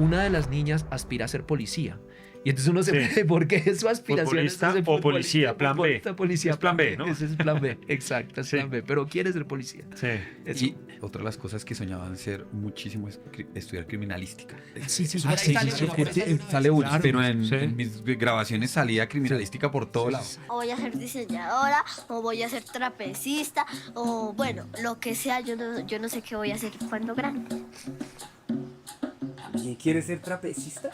una de las niñas aspira a ser policía. Y entonces uno se pregunta, ¿por qué es su aspiración? Futbolista o policía, plan B. Policía, es plan B, ¿no? Ese es plan B, exacto, es plan B, pero quiere ser policía. Sí. Eso. Y otra de las cosas que soñaban ser muchísimo es estudiar criminalística. Sí, Sale uno, Claro, pero en, sí. en mis grabaciones salía criminalística por todo lado. O voy a ser diseñadora, o voy a ser trapecista, o bueno, lo que sea, yo no sé qué voy a hacer cuando grande. ¿También quieres ser trapecista?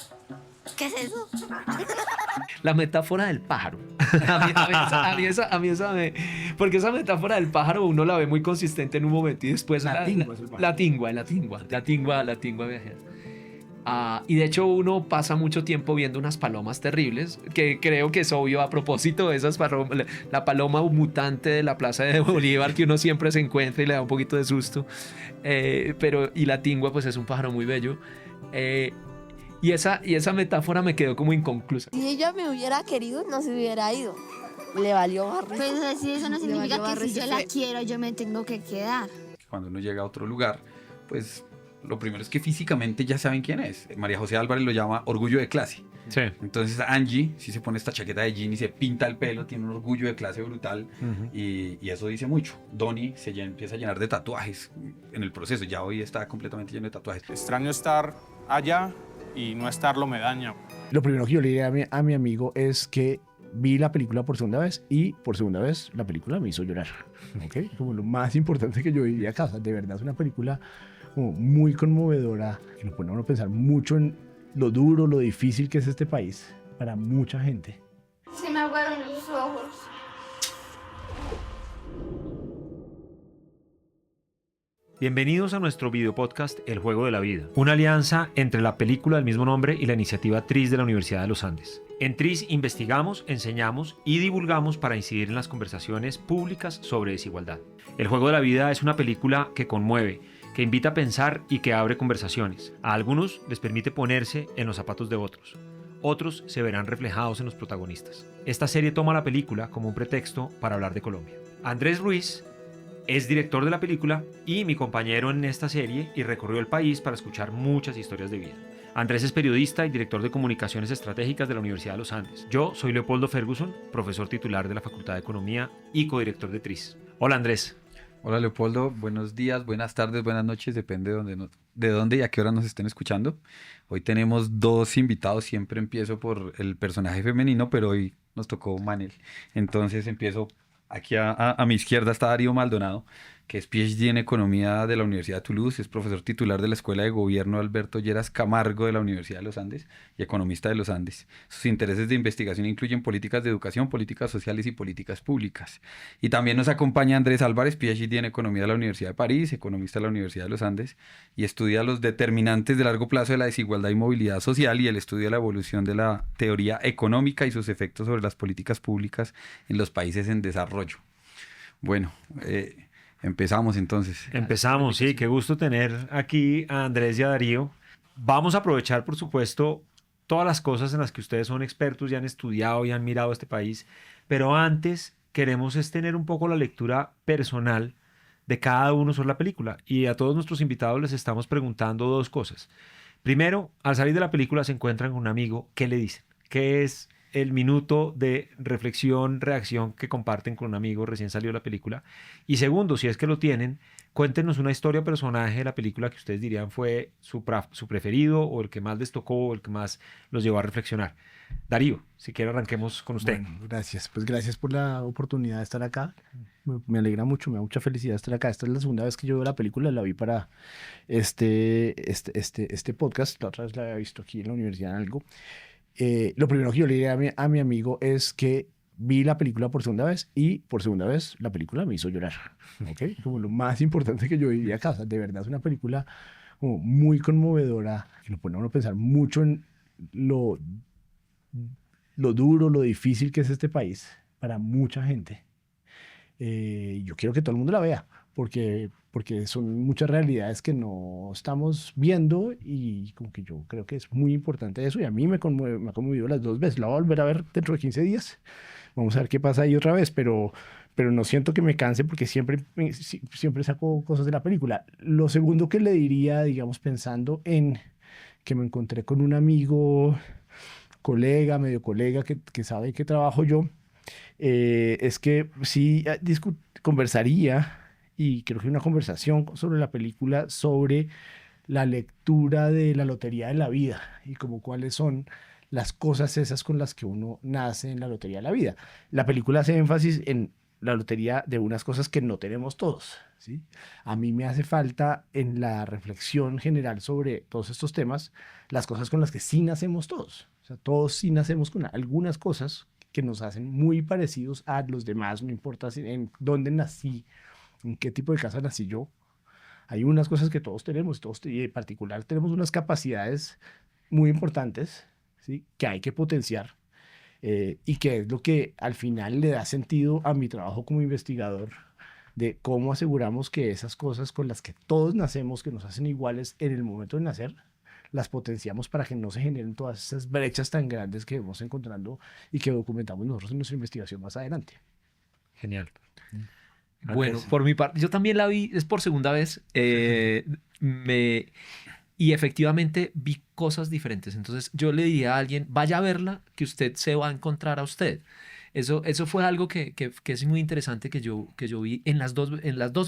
¿Qué es eso? La metáfora del pájaro. A mí esa me... Porque esa metáfora del pájaro uno la ve muy consistente en un momento y después La tingua es el pájaro. la tingua viajera. Y de hecho uno pasa mucho tiempo viendo unas palomas terribles, que creo que es obvio a propósito de esas palomas, la paloma mutante de la Plaza de Bolívar que uno siempre se encuentra y le da un poquito de susto. Y la tingua pues es un pájaro muy bello. Y esa metáfora me quedó como inconclusa. Si ella me hubiera querido, no se hubiera ido. Le valió barrio. Pues así eso no significa que si yo la quiero, yo me tengo que quedar. Cuando uno llega a otro lugar, pues lo primero es que físicamente ya saben quién es. María José Álvarez lo llama orgullo de clase. Sí. Entonces Angie, si se pone esta chaqueta de jean y se pinta el pelo, tiene un orgullo de clase brutal. Y eso dice mucho. Donnie empieza a llenar de tatuajes en el proceso. Ya hoy está completamente lleno de tatuajes. Extraño estar allá y no estarlo me daña. Lo primero que yo le diré a mi amigo es que vi la película por segunda vez y por segunda vez la película me hizo llorar. ¿Okay? Como lo más importante que yo viví acá. O sea, de verdad es una película como muy conmovedora que lo pone a uno a pensar mucho en lo duro, lo difícil que es este país para mucha gente. Se me aguaron los ojos. Bienvenidos a nuestro video podcast El Juego de la Vida, una alianza entre la película del mismo nombre y la iniciativa TRIS de la Universidad de los Andes. En TRIS investigamos, enseñamos y divulgamos para incidir en las conversaciones públicas sobre desigualdad. El Juego de la Vida es una película que conmueve, que invita a pensar y que abre conversaciones. A algunos les permite ponerse en los zapatos de otros. Otros se verán reflejados en los protagonistas. Esta serie toma la película como un pretexto para hablar de Colombia. Andrés Ruiz es director de la película y mi compañero en esta serie y recorrió el país para escuchar muchas historias de vida. Andrés es periodista y director de comunicaciones estratégicas de la Universidad de los Andes. Yo soy Leopoldo Ferguson, profesor titular de la Facultad de Economía y codirector de TRIS. Hola Andrés. Hola Leopoldo, buenos días, buenas tardes, buenas noches, depende de dónde y a qué hora nos estén escuchando. Hoy tenemos dos invitados, siempre empiezo por el personaje femenino, pero hoy nos tocó Manel. Entonces empiezo, aquí a mi izquierda está Darío Maldonado, que es PhD en Economía de la Universidad de Toulouse, es profesor titular de la Escuela de Gobierno Alberto Lleras Camargo de la Universidad de los Andes y economista de los Andes. Sus intereses de investigación incluyen políticas de educación, políticas sociales y políticas públicas. Y también nos acompaña Andrés Álvarez, PhD en Economía de la Universidad de París, economista de la Universidad de los Andes, y estudia los determinantes de largo plazo de la desigualdad y movilidad social y el estudio de la evolución de la teoría económica y sus efectos sobre las políticas públicas en los países en desarrollo. Bueno, empezamos entonces. Empezamos, sí, qué gusto tener aquí a Andrés y a Darío. Vamos a aprovechar, por supuesto, todas las cosas en las que ustedes son expertos y han estudiado y han mirado este país, pero antes queremos es tener un poco la lectura personal de cada uno sobre la película y a todos nuestros invitados les estamos preguntando dos cosas. Primero, al salir de la película se encuentran con un amigo, ¿qué le dicen? ¿Qué es el minuto de reflexión, reacción que comparten con un amigo recién salió de la película? Y segundo, si es que lo tienen, cuéntenos una historia o personaje de la película que ustedes dirían fue su preferido o el que más les tocó o el que más los llevó a reflexionar. Darío, si quiere arranquemos con usted. Bueno, gracias. Pues gracias por la oportunidad de estar acá. Me alegra mucho, me da mucha felicidad estar acá. Esta es la segunda vez que yo veo la película, la vi para este podcast. La otra vez la había visto aquí en la universidad en algo. Lo primero que yo le diré a mi amigo es que vi la película por segunda vez y por segunda vez la película me hizo llorar. ¿Okay? Como lo más importante que yo viví acá. O sea, de verdad es una película como muy conmovedora que lo pone a uno a pensar mucho en lo duro, lo difícil que es este país para mucha gente. Yo quiero que todo el mundo la vea porque son muchas realidades que no estamos viendo y como que yo creo que es muy importante eso y a mí me ha conmovido las dos veces. La voy a volver a ver dentro de 15 días. Vamos a ver qué pasa ahí otra vez, pero no siento que me canse porque siempre saco cosas de la película. Lo segundo que le diría, digamos, pensando en que me encontré con un amigo, colega, medio colega, que sabe que trabajo yo, es que sí conversaría, y creo que una conversación sobre la película, sobre la lectura de la lotería de la vida y como cuáles son las cosas esas con las que uno nace en la lotería de la vida. La película hace énfasis en la lotería de unas cosas que no tenemos todos, ¿sí? A mí me hace falta en la reflexión general sobre todos estos temas, las cosas con las que sí nacemos todos. O sea, todos sí nacemos con algunas cosas que nos hacen muy parecidos a los demás, no importa en dónde nací, en qué tipo de casa nací yo. Hay unas cosas que todos tenemos, y en particular tenemos unas capacidades muy importantes, ¿sí? Que hay que potenciar, y que es lo que al final le da sentido a mi trabajo como investigador, de cómo aseguramos que esas cosas con las que todos nacemos, que nos hacen iguales en el momento de nacer, las potenciamos para que no se generen todas esas brechas tan grandes que vamos encontrando y que documentamos nosotros en nuestra investigación más adelante. Genial. Bueno, Andrés. por mi parte, yo también la vi, es por segunda vez, y efectivamente vi cosas diferentes. Entonces yo le diría a alguien, vaya a verla, que usted se va a encontrar a usted. Eso fue algo que es muy interesante que yo vi en las dos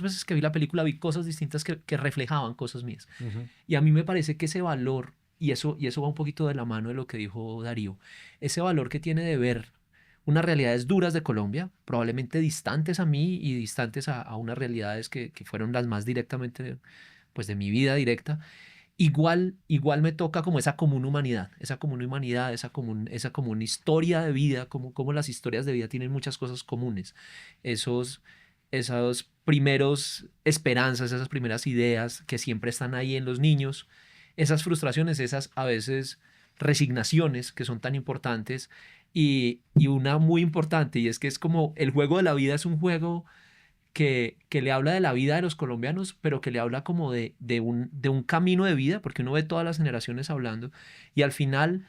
veces que vi la película, vi cosas distintas que reflejaban cosas mías. Y a mí me parece que ese valor, y eso va un poquito de la mano de lo que dijo Darío, ese valor que tiene de ver unas realidades duras de Colombia, probablemente distantes a mí y distantes a unas realidades que fueron las más directamente, pues, de mi vida directa. Igual me toca como esa común humanidad, esa común historia de vida, como las historias de vida tienen muchas cosas comunes. Esos primeros esperanzas, esas primeras ideas que siempre están ahí en los niños, esas frustraciones, esas a veces resignaciones que son tan importantes, y una muy importante, y es que es como el juego de la vida es un juego que le habla de la vida de los colombianos, pero que le habla como de un camino de vida, porque uno ve todas las generaciones hablando, y al final,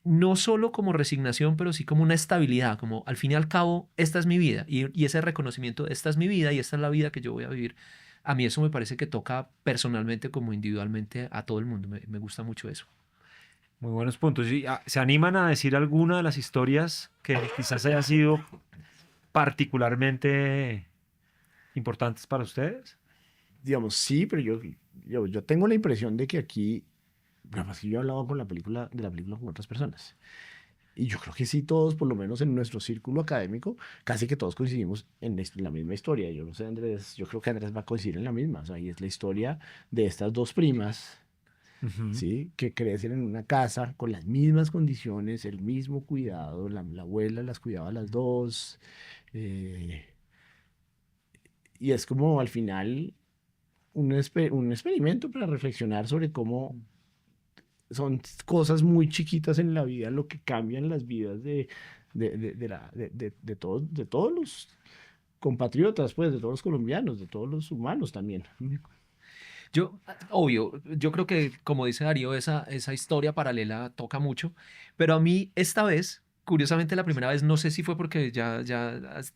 no solo como resignación, pero sí como una estabilidad, como al fin y al cabo, esta es mi vida, y ese reconocimiento, esta es mi vida y esta es la vida que yo voy a vivir. A mí eso me parece que toca personalmente como individualmente a todo el mundo, me gusta mucho eso. Muy buenos puntos. ¿Y, se animan a decir alguna de las historias que quizás hayan sido particularmente importantes para ustedes? Digamos, sí, pero yo tengo la impresión de que aquí, además que yo he hablado de la película con otras personas, y yo creo que sí, todos, por lo menos en nuestro círculo académico, casi que todos coincidimos en la misma historia. Yo no sé, Andrés, yo creo que Andrés va a coincidir en la misma. O sea, y es la historia de estas dos primas, ¿sí? Que crecen en una casa con las mismas condiciones, el mismo cuidado, la abuela las cuidaba a las dos, y es como al final un experimento para reflexionar sobre cómo son cosas muy chiquitas en la vida lo que cambian las vidas de todos los compatriotas, pues, de todos los colombianos, de todos los humanos también. Obvio, yo creo que, como dice Darío, esa historia paralela toca mucho, pero a mí esta vez, curiosamente la primera vez, no sé si fue porque ya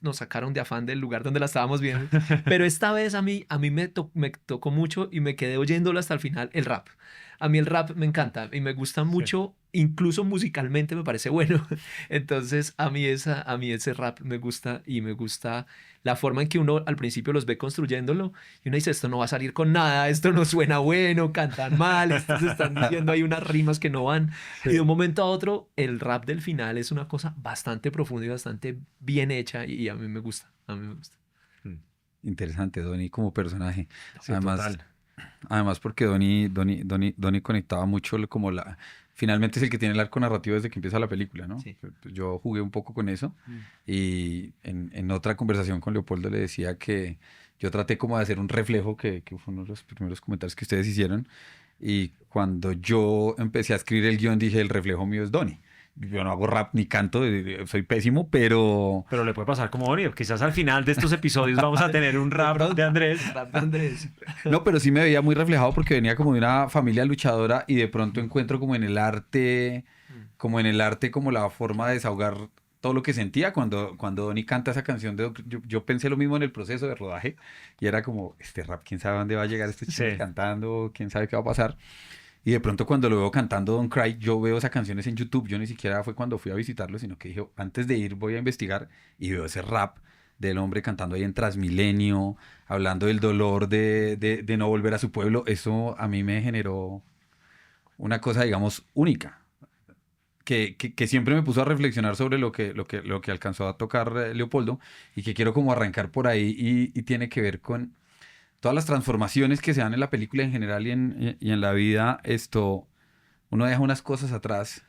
nos sacaron de afán del lugar donde la estábamos viendo, pero esta vez a mí me tocó mucho y me quedé oyéndolo hasta el final, el rap. A mí el rap me encanta y me gusta mucho, incluso musicalmente me parece bueno. Entonces a mí ese rap me gusta, y me gusta la forma en que uno al principio los ve construyéndolo y uno dice, esto no va a salir con nada, esto no suena bueno, cantan mal, estos están diciendo hay unas rimas que no van. Y de un momento a otro el rap del final es una cosa bastante profunda y bastante bien hecha, y a mí me gusta, Interesante, Donnie como personaje. Sí, Además, total. además porque Donnie conectaba mucho como finalmente es el que tiene el arco narrativo desde que empieza la película, ¿no? Sí. Yo jugué un poco con eso, y en otra conversación con Leopoldo le decía que yo traté como de hacer un reflejo, que fue uno de los primeros comentarios que ustedes hicieron, y cuando yo empecé a escribir el guión dije, el reflejo mío es Donnie. Yo no hago rap ni canto, soy pésimo, pero... Pero le puede pasar como Bonnie. Quizás al final de estos episodios vamos a tener un rap de Andrés. Rap de Andrés. No, pero sí me veía muy reflejado porque venía como de una familia luchadora, y de pronto encuentro como en el arte, como la forma de desahogar todo lo que sentía cuando Donnie canta esa canción. Yo pensé lo mismo en el proceso de rodaje, y era como, este rap, quién sabe dónde va a llegar este chico Sí. cantando, quién sabe qué va a pasar. Y de pronto cuando lo veo cantando Don't Cry, yo veo esas canciones en YouTube. Yo ni siquiera fue cuando fui a visitarlo, sino que dije, antes de ir voy a investigar y veo ese rap del hombre cantando ahí en Transmilenio, hablando del dolor de no volver a su pueblo. Eso a mí me generó una cosa, digamos, única. Que siempre me puso a reflexionar sobre lo que alcanzó a tocar Leopoldo y que quiero como arrancar por ahí y tiene que ver con todas las transformaciones que se dan en la película en general y en la vida. Uno deja unas cosas atrás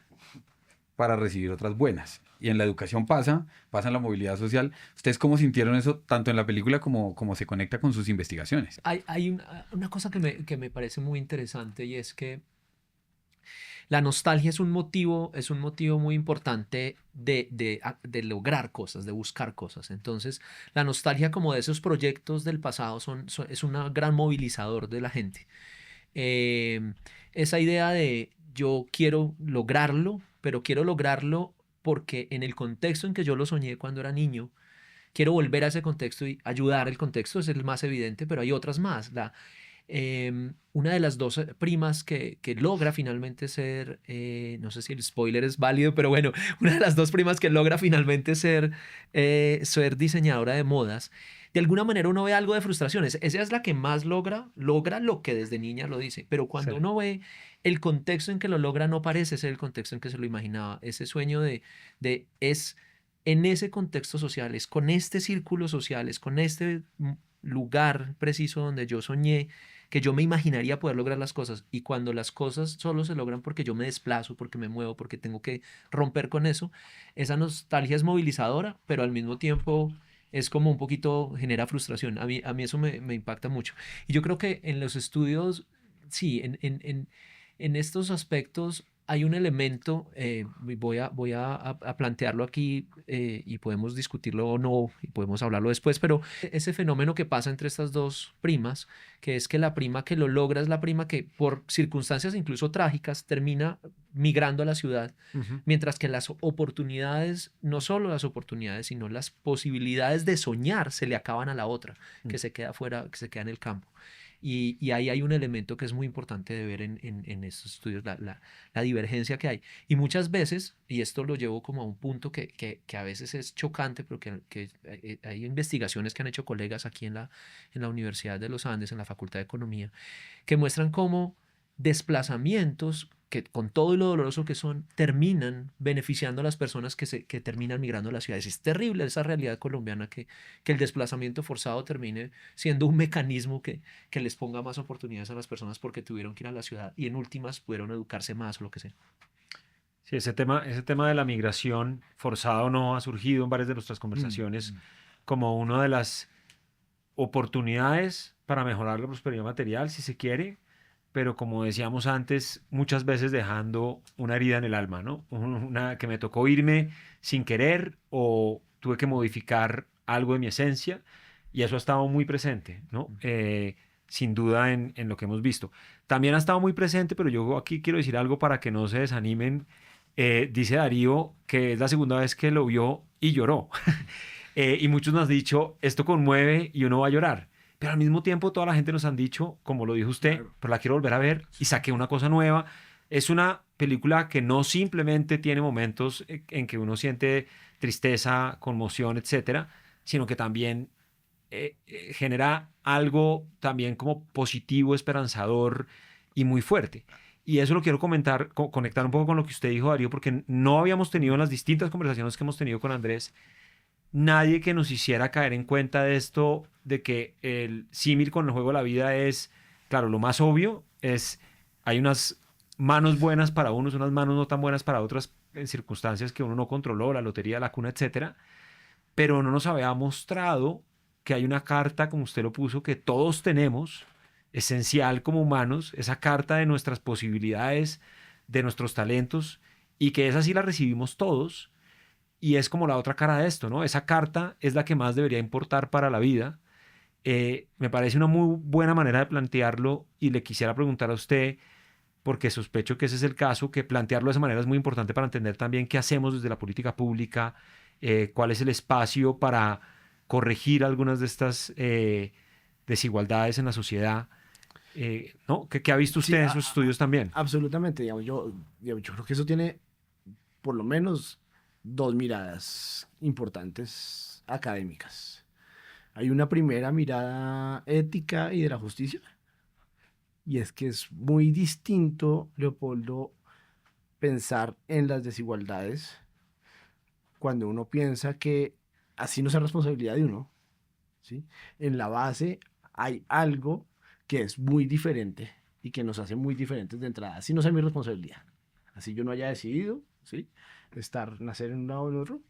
para recibir otras buenas. Y en la educación pasa en la movilidad social. ¿Ustedes cómo sintieron eso tanto en la película como se conecta con sus investigaciones? Hay una cosa que me parece muy interesante y es que la nostalgia es un motivo muy importante de lograr cosas, de buscar cosas. Entonces, la nostalgia como de esos proyectos del pasado es un gran movilizador de la gente. Esa idea de yo quiero lograrlo, pero quiero lograrlo porque en el contexto en que yo lo soñé cuando era niño, quiero volver a ese contexto y ayudar el contexto, es el más evidente, pero hay otras más. Una de las dos primas que logra finalmente ser, no sé si el spoiler es válido, pero bueno, una de las dos primas que logra finalmente ser diseñadora de modas, de alguna manera uno ve algo de frustraciones. Esa es la que más logra lo que desde niña lo dice, pero cuando uno ve el contexto en que lo logra, no parece ser el contexto en que se lo imaginaba. Ese sueño es en ese contexto social, es con este círculo social, es con este lugar preciso donde yo soñé que yo me imaginaría poder lograr las cosas, y cuando las cosas solo se logran porque yo me desplazo, porque me muevo, porque tengo que romper con eso, esa nostalgia es movilizadora, pero al mismo tiempo es como un poquito genera frustración. A mí eso me impacta mucho. Y yo creo que en los estudios, sí, en estos aspectos hay un elemento, voy a plantearlo aquí, y podemos discutirlo o no, y podemos hablarlo después, pero ese fenómeno que pasa entre estas dos primas, que es que la prima que lo logra es la prima que por circunstancias incluso trágicas termina migrando a la ciudad, mientras que las oportunidades, no solo las oportunidades, sino las posibilidades de soñar se le acaban a la otra, que se queda fuera, que se queda en el campo. Y ahí hay un elemento que es muy importante de ver en estos estudios, la divergencia que hay. Y muchas veces, y esto lo llevo como a un punto que a veces es chocante, pero que hay investigaciones que han hecho colegas aquí en la Universidad de los Andes, en la Facultad de Economía, que muestran cómo desplazamientos que con todo y lo doloroso que son, terminan beneficiando a las personas que terminan migrando a las ciudades. Es terrible esa realidad colombiana que el desplazamiento forzado termine siendo un mecanismo que les ponga más oportunidades a las personas porque tuvieron que ir a la ciudad y en últimas pudieron educarse más o lo que sea. Sí, ese tema de la migración forzada o no ha surgido en varias de nuestras conversaciones como una de las oportunidades para mejorar la prosperidad material, si se quiere, pero como decíamos antes, muchas veces dejando una herida en el alma, ¿no? Una que me tocó irme sin querer o tuve que modificar algo de mi esencia y eso ha estado muy presente, ¿no? Sin duda en lo que hemos visto. También ha estado muy presente, pero yo aquí quiero decir algo para que no se desanimen. Dice Darío que es la segunda vez que lo vio y lloró. Y muchos nos han dicho, esto conmueve y uno va a llorar. Pero al mismo tiempo toda la gente nos han dicho, como lo dijo usted, claro, pero la quiero volver a ver y saqué una cosa nueva. Es una película que no simplemente tiene momentos en que uno siente tristeza, conmoción, etcétera, sino que también genera algo también como positivo, esperanzador y muy fuerte. Y eso lo quiero comentar, conectar un poco con lo que usted dijo, Darío, porque no habíamos tenido en las distintas conversaciones que hemos tenido con Andrés nadie que nos hiciera caer en cuenta de esto, de que el símil con el juego de la vida es, claro, lo más obvio es, hay unas manos buenas para unos, unas manos no tan buenas para otras, en circunstancias que uno no controló, la lotería, la cuna, etcétera, pero no nos había mostrado que hay una carta, como usted lo puso, que todos tenemos, esencial como humanos, esa carta de nuestras posibilidades, de nuestros talentos, y que esa sí la recibimos todos. Y es como la otra cara de esto, ¿no? Esa carta es la que más debería importar para la vida. Me parece una muy buena manera de plantearlo y le quisiera preguntar a usted, porque sospecho que ese es el caso, que plantearlo de esa manera es muy importante para entender también qué hacemos desde la política pública, cuál es el espacio para corregir algunas de estas desigualdades en la sociedad. ¿no? ¿Qué ha visto usted Sí, en sus estudios también? Absolutamente, digamos, yo creo que eso tiene por lo menos dos miradas importantes académicas. Hay una primera mirada ética y de la justicia, y es que es muy distinto, Leopoldo, pensar en las desigualdades cuando uno piensa que así no es responsabilidad de uno, ¿sí? En la base hay algo que es muy diferente y que nos hace muy diferentes de entrada. Así no es mi responsabilidad. Así yo no haya decidido, ¿sí? Nacer en un lado o en otro,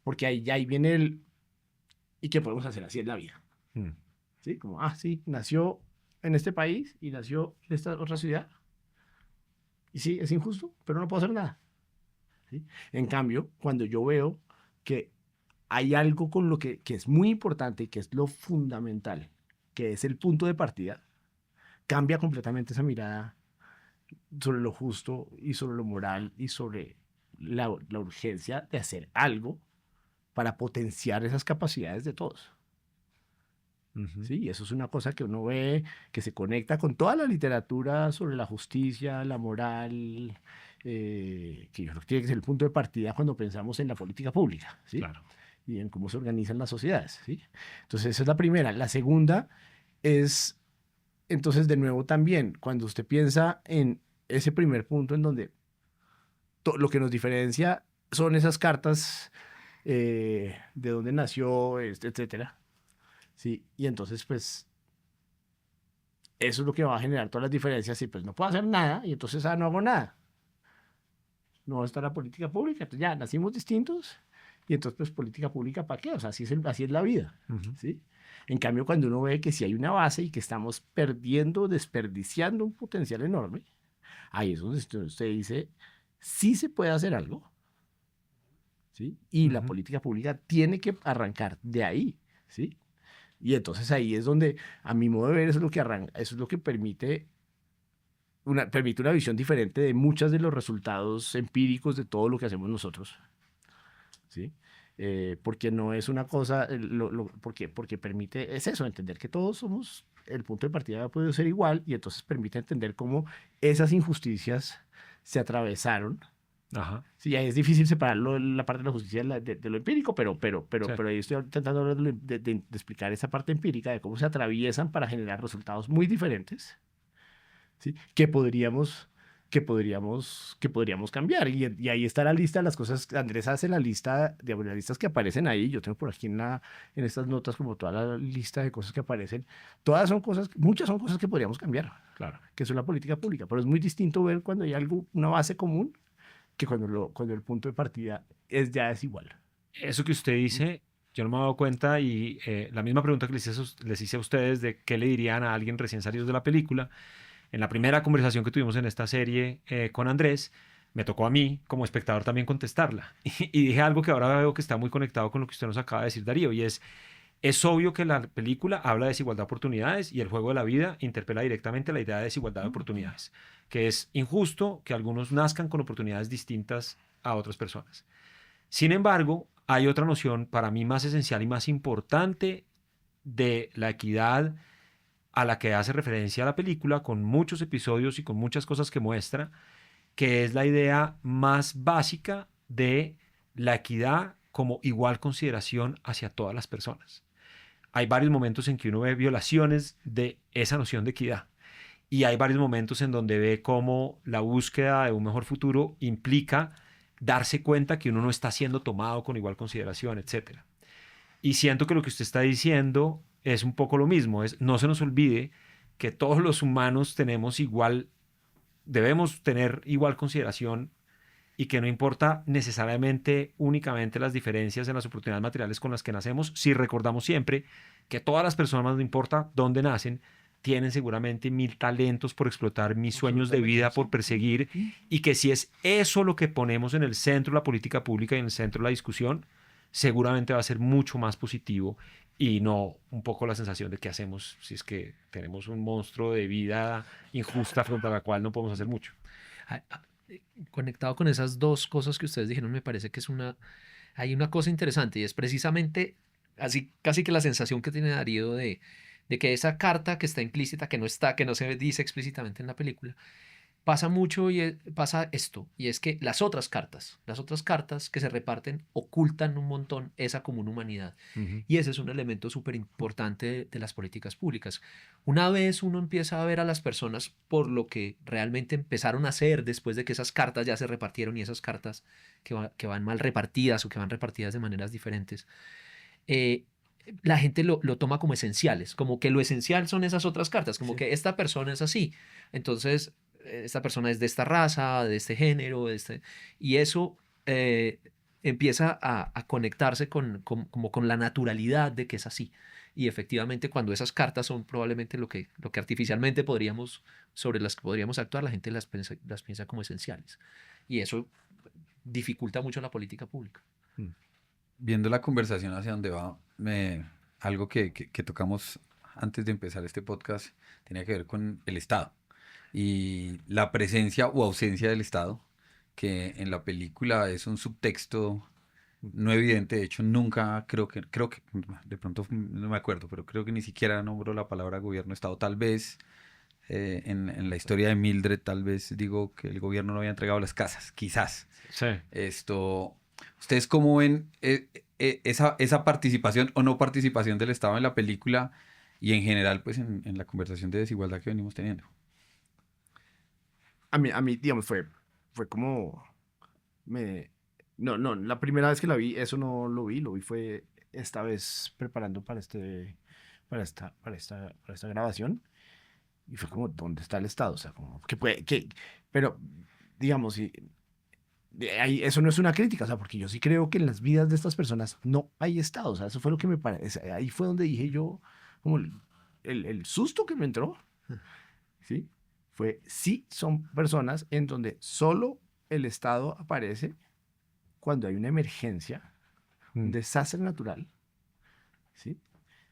porque ahí viene ¿y qué podemos hacer? Así es la vida, Mm. ¿sí? Como, sí, nació en este país y nació en esta otra ciudad. Y sí, es injusto, pero no puedo hacer nada, ¿sí? En cambio, cuando yo veo que hay algo con lo que es muy importante y que es lo fundamental, que es el punto de partida, cambia completamente esa mirada sobre lo justo y sobre lo moral y sobre la urgencia de hacer algo para potenciar esas capacidades de todos. Ujú. Sí, y eso es una cosa que uno ve que se conecta con toda la literatura sobre la justicia, la moral, que yo creo que tiene que ser el punto de partida cuando pensamos en la política pública, ¿sí? Claro. Y en cómo se organizan las sociedades, ¿sí? Entonces, esa es la primera. La segunda es, entonces, de nuevo también, cuando usted piensa en ese primer punto en donde lo que nos diferencia son esas cartas de dónde nació, etcétera, ¿sí? Y entonces, pues, eso es lo que va a generar todas las diferencias y pues no puedo hacer nada y entonces, no hago nada. No está la política pública, entonces ya nacimos distintos y entonces, pues, política pública, ¿para qué? O sea, así es la vida, Ujú. ¿sí? En cambio, cuando uno ve que si hay una base y que estamos perdiendo, desperdiciando un potencial enorme, ahí es donde usted dice, sí se puede hacer algo, ¿sí? Y la Ujú. política pública tiene que arrancar de ahí, ¿sí? Y entonces ahí es donde, a mi modo de ver, eso es lo que arranca, eso es lo que permite una visión diferente de muchos de los resultados empíricos de todo lo que hacemos nosotros, ¿sí? Porque no es una cosa, porque permite, es eso, entender que todos somos, el punto de partida puede ser igual y entonces permite entender cómo esas injusticias se atravesaron. Ajá. Sí, ahí es difícil separarlo, la parte de la justicia de lo empírico, Sí. pero ahí estoy tratando de explicar esa parte empírica de cómo se atraviesan para generar resultados muy diferentes, ¿sí? Que podríamos cambiar. Y ahí está la lista de las cosas. Andrés hace la lista de las listas que aparecen ahí. Yo tengo por aquí en estas notas como toda la lista de cosas que aparecen. Todas son cosas, muchas son cosas que podríamos cambiar, Claro. que es la política pública, pero es muy distinto ver cuando hay una base común que cuando el punto de partida ya es igual. Eso que usted dice, yo no me he dado cuenta y la misma pregunta que les hice a ustedes de qué le dirían a alguien recién salidos de la película, en la primera conversación que tuvimos en esta serie con Andrés, me tocó a mí como espectador también contestarla. Y dije algo que ahora veo que está muy conectado con lo que usted nos acaba de decir, Darío, y es obvio que la película habla de desigualdad de oportunidades y el juego de la vida interpela directamente la idea de desigualdad de oportunidades, que es injusto que algunos nazcan con oportunidades distintas a otras personas. Sin embargo, hay otra noción para mí más esencial y más importante de la equidad a la que hace referencia la película, con muchos episodios y con muchas cosas que muestra, que es la idea más básica de la equidad como igual consideración hacia todas las personas. Hay varios momentos en que uno ve violaciones de esa noción de equidad y hay varios momentos en donde ve cómo la búsqueda de un mejor futuro implica darse cuenta que uno no está siendo tomado con igual consideración, etc. Y siento que lo que usted está diciendo es un poco lo mismo, no se nos olvide que todos los humanos debemos tener igual consideración y que no importa necesariamente únicamente las diferencias en las oportunidades materiales con las que nacemos, si recordamos siempre que todas las personas, no importa dónde nacen, tienen seguramente 1000 talentos por explotar, mis sueños de vida por perseguir, y que si es eso lo que ponemos en el centro de la política pública y en el centro de la discusión, seguramente va a ser mucho más positivo y no un poco la sensación de qué hacemos si es que tenemos un monstruo de vida injusta frente a la cual no podemos hacer mucho. Conectado con esas dos cosas que ustedes dijeron, me parece que hay una cosa interesante y es precisamente así casi que la sensación que tiene Darío de que esa carta que está implícita, que no se dice explícitamente en la película, pasa mucho pasa esto, y es que las otras cartas que se reparten ocultan un montón esa común humanidad. Y ese es un elemento súper importante de las políticas públicas. Una vez uno empieza a ver a las personas por lo que realmente empezaron a hacer después de que esas cartas ya se repartieron, y esas cartas que van mal repartidas o que van repartidas de maneras diferentes, la gente lo toma como esenciales, como que lo esencial son esas otras cartas, como que esta persona es así. Entonces, esta persona es de esta raza, de este género, y eso empieza a conectarse como con la naturalidad de que es así. Y efectivamente, cuando esas cartas son probablemente lo que artificialmente sobre las que podríamos actuar, la gente las piensa como esenciales. Y eso dificulta mucho la política pública. Viendo la conversación hacia dónde va, algo que tocamos antes de empezar este podcast tenía que ver con el Estado y la presencia o ausencia del Estado, que en la película es un subtexto no evidente. De hecho, nunca creo que de pronto no me acuerdo, pero creo que ni siquiera nombró la palabra gobierno-Estado. Tal vez en la historia de Mildred, tal vez digo que el gobierno no había entregado las casas, quizás. Sí. ¿Ustedes cómo ven esa participación o no participación del Estado en la película y en general pues en la conversación de desigualdad que venimos teniendo? A mí, digamos, fue como... No, la primera vez que la vi, eso no lo vi fue esta vez preparando para esta grabación. Y fue como, ¿dónde está el Estado? O sea, como, pero, digamos, eso no es una crítica, o sea, porque yo sí creo que en las vidas de estas personas no hay Estado. O sea, eso fue lo que me parece. Ahí fue donde dije yo, como el susto que me entró, ¿sí? Sí, son personas en donde solo el Estado aparece cuando hay una emergencia, un desastre natural, ¿sí?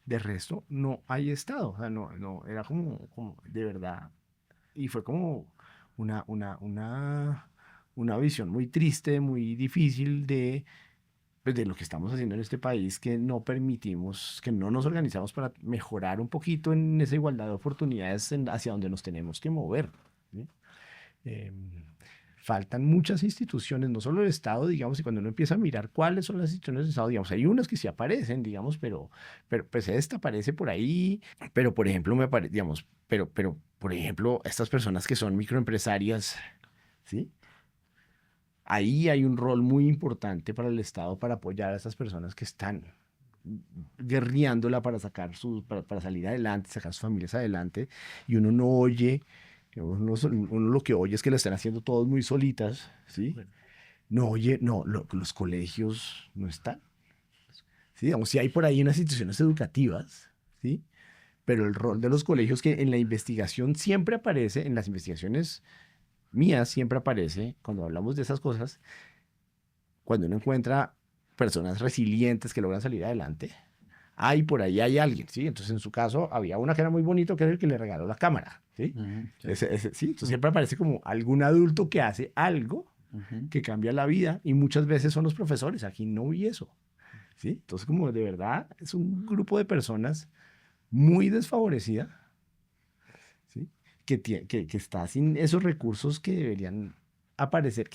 De resto, no hay Estado. O sea, no, era como de verdad. Y fue como una visión muy triste, muy difícil de lo que estamos haciendo en este país, que no permitimos, que no nos organizamos para mejorar un poquito en esa igualdad de oportunidades hacia donde nos tenemos que mover, ¿sí? Faltan muchas instituciones, no solo el Estado, digamos, y cuando uno empieza a mirar cuáles son las instituciones del Estado, digamos, hay unas que sí aparecen, digamos, pero pues esta aparece por ahí, pero por ejemplo, digamos, pero por ejemplo, estas personas que son microempresarias, ¿sí? Ahí hay un rol muy importante para el Estado para apoyar a estas personas que están guerreándola para para salir adelante, sacar sus familias adelante, y uno no oye. Uno lo que oye es que la están haciendo todos muy solitas, ¿sí? Bueno. No oye, los colegios no están, ¿sí? Digamos, sí hay por ahí unas instituciones educativas, ¿sí? Pero el rol de los colegios, que en la investigación siempre aparece, en las investigaciones mías siempre aparece, cuando hablamos de esas cosas, cuando uno encuentra personas resilientes que logran salir adelante, por ahí hay alguien, ¿sí? Entonces, en su caso, había una que era muy bonito, que era el que le regaló la cámara, ¿sí? Sí. Sí, entonces siempre aparece como algún adulto que hace algo que cambia la vida, y muchas veces son los profesores. Aquí no vi eso, ¿sí? Entonces, como de verdad, es un grupo de personas muy desfavorecida, ¿sí? Que está sin esos recursos que deberían aparecer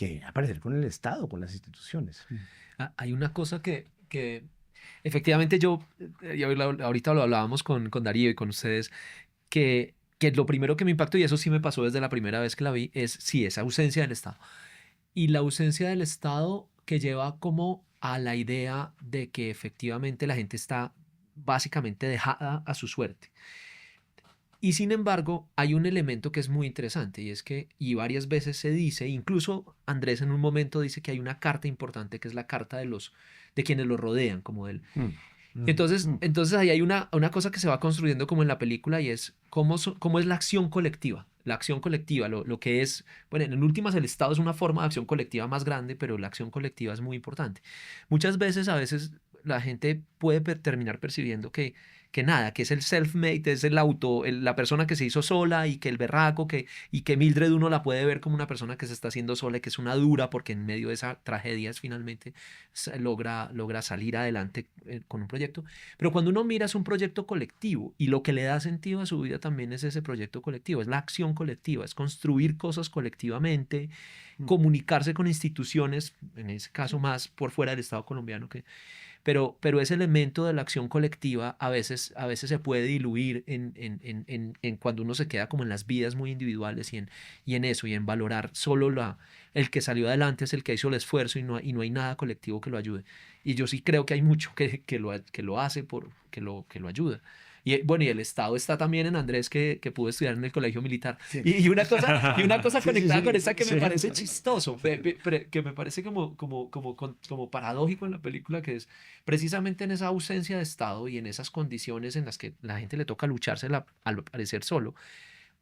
con el Estado, con las instituciones. Hay una cosa que efectivamente y ahorita lo hablábamos con Darío y con ustedes, que lo primero que me impactó, y eso sí me pasó desde la primera vez que la vi, es sí, esa ausencia del Estado. Y la ausencia del Estado que lleva como a la idea de que efectivamente la gente está básicamente dejada a su suerte. Y sin embargo, hay un elemento que es muy interesante, y es que, y varias veces se dice, incluso Andrés en un momento dice que hay una carta importante, que es la carta de quienes lo rodean, como él. Entonces ahí hay una cosa que se va construyendo como en la película, y es cómo es la acción colectiva. La acción colectiva, lo que es, bueno, en últimas el Estado es una forma de acción colectiva más grande, pero la acción colectiva es muy importante. Muchas veces, la gente puede terminar percibiendo que nada, que es el self-made, es la persona que se hizo sola y que el berraco, y que Mildred uno la puede ver como una persona que se está haciendo sola y que es una dura porque en medio de esa tragedia finalmente logra salir adelante con un proyecto. Pero cuando uno mira es un proyecto colectivo y lo que le da sentido a su vida también es ese proyecto colectivo, es la acción colectiva, es construir cosas colectivamente, comunicarse con instituciones, en ese caso más por fuera del Estado colombiano pero ese elemento de la acción colectiva a veces se puede diluir en cuando uno se queda como en las vidas muy individuales y en eso, y en valorar solo el que salió adelante es el que hizo el esfuerzo y no hay nada colectivo que lo ayude. Y yo sí creo que hay mucho que lo hace, que lo ayuda. Y bueno, y el Estado está también en Andrés, que pudo estudiar en el colegio militar. Sí. Y una cosa conectada sí, con esta que me sí. parece chistoso, que me parece como paradójico en la película, que es precisamente en esa ausencia de Estado y en esas condiciones en las que la gente le toca luchársela al parecer solo.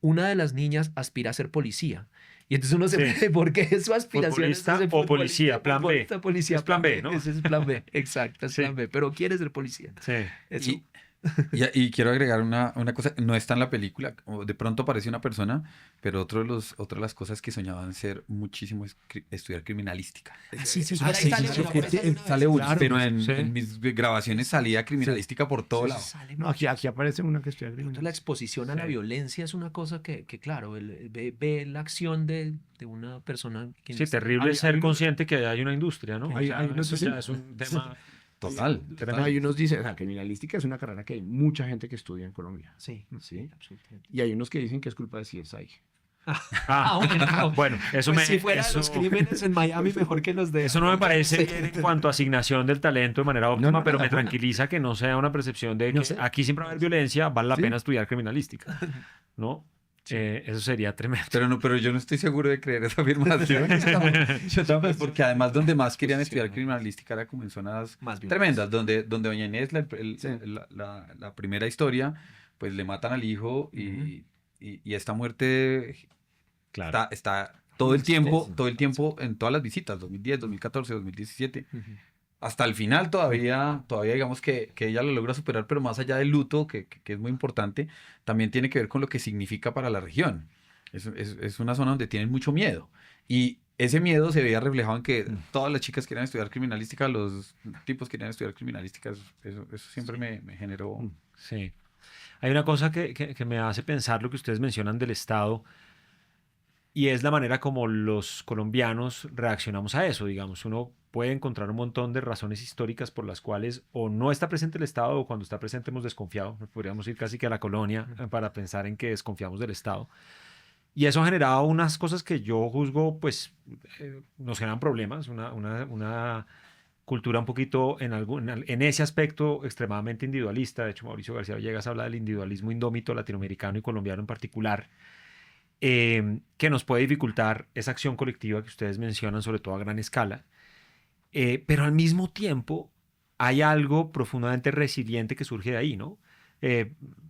Una de las niñas aspira a ser policía. Y entonces uno se pregunta, ¿por qué su aspiración es Futbolista ser o policía, plan B. Policía, Es plan B, ¿no? Ese es plan B, exacto, es Sí. plan B, pero quiere ser policía. Sí. Eso, Y quiero agregar una cosa, no está en la película, o de pronto aparece una persona, pero otra de las cosas que soñaban ser muchísimo es estudiar criminalística. sí, sí, sale sí, una, sí, por ahí sale una Sale vez. una, Claro, pero en, sí. en mis grabaciones salía criminalística por todo lado. Sale No, aquí aparece una que estoy Entonces, la agregando. exposición a la Sí. violencia es una cosa que claro, ve la acción de una persona que Sí, terrible Hay- ser hay- consciente que hay una industria, ¿no? Hay- hay unos eso dicen- ya es un tema Total. tremendo. Hay unos dicen, o sea, criminalística es una carrera que hay mucha gente que estudia en Colombia. Sí, Sí. absolutamente. Y hay unos que dicen que es culpa de CSI. Bueno, eso Pues si fuera eso, los crímenes en Miami mejor que los de... eso no me parece bien en cuanto a asignación del talento de manera óptima, no, pero de me acuerdo. tranquiliza que no sea una percepción de No que sé. aquí siempre va a haber violencia, vale la Sí. pena estudiar criminalística, ¿no? Eso sería tremendo. Pero yo no estoy seguro de creer esa afirmación. Yo tampoco, porque además donde más querían estudiar criminalística era como en zonas Más violentas. tremendas, donde Doña Inés, la primera historia, pues le matan al hijo y esta muerte Claro. está todo el tiempo en todas las visitas, 2010, 2014, 2017. Hasta el final todavía digamos que ella lo logra superar, pero más allá del luto, que es muy importante, también tiene que ver con lo que significa para la región. Es una zona donde tienen mucho miedo. Y ese miedo se veía reflejado en que todas las chicas querían estudiar criminalística, los tipos querían estudiar criminalística. Eso siempre me generó... Sí. Hay una cosa que me hace pensar lo que ustedes mencionan del Estado y es la manera como los colombianos reaccionamos a eso. Digamos, uno puede encontrar un montón de razones históricas por las cuales o no está presente el Estado o cuando está presente hemos desconfiado. Podríamos ir casi que a la colonia para pensar en que desconfiamos del Estado. Y eso ha generado unas cosas que yo juzgo, pues, nos generan problemas, una cultura un poquito en ese aspecto extremadamente individualista. De hecho, Mauricio García Villegas habla del individualismo indómito latinoamericano y colombiano en particular, que nos puede dificultar esa acción colectiva que ustedes mencionan, sobre todo a gran escala. Pero al mismo tiempo hay algo profundamente resiliente que surge de ahí, ¿no?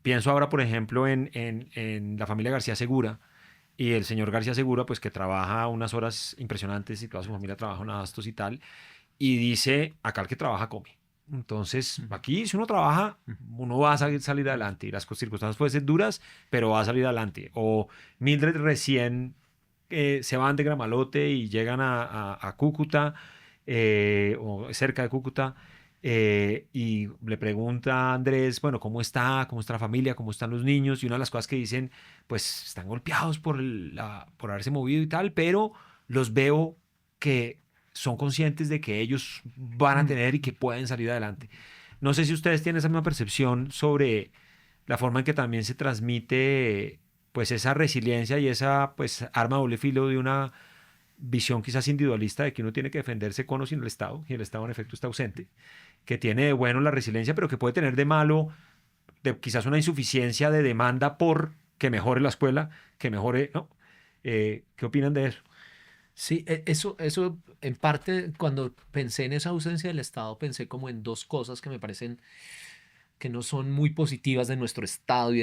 Pienso ahora, por ejemplo, en la familia García Segura y el señor García Segura, pues que trabaja unas horas impresionantes y toda su familia trabaja en abastos y tal, y dice, acá el que trabaja come. Entonces, aquí si uno trabaja, uno va a salir adelante y las circunstancias pueden ser duras, pero va a salir adelante. O Mildred recién se van de Gramalote y llegan a Cúcuta, o cerca de Cúcuta, y le pregunta a Andrés, bueno, ¿cómo está la familia? ¿Cómo están los niños? Y una de las cosas que dicen, pues están golpeados por haberse movido y tal, pero los veo que son conscientes de que ellos van a tener y que pueden salir adelante. No sé si ustedes tienen esa misma percepción sobre la forma en que también se transmite pues esa resiliencia y esa pues arma de doble filo de una visión quizás individualista de que uno tiene que defenderse con o sin el Estado, y el Estado en efecto está ausente, que tiene de bueno la resiliencia, pero que puede tener de malo quizás una insuficiencia de demanda por que mejore la escuela, que mejore, ¿no? ¿Qué opinan de eso? Sí, eso en parte cuando pensé en esa ausencia del Estado pensé como en dos cosas que me parecen que no son muy positivas de nuestro Estado y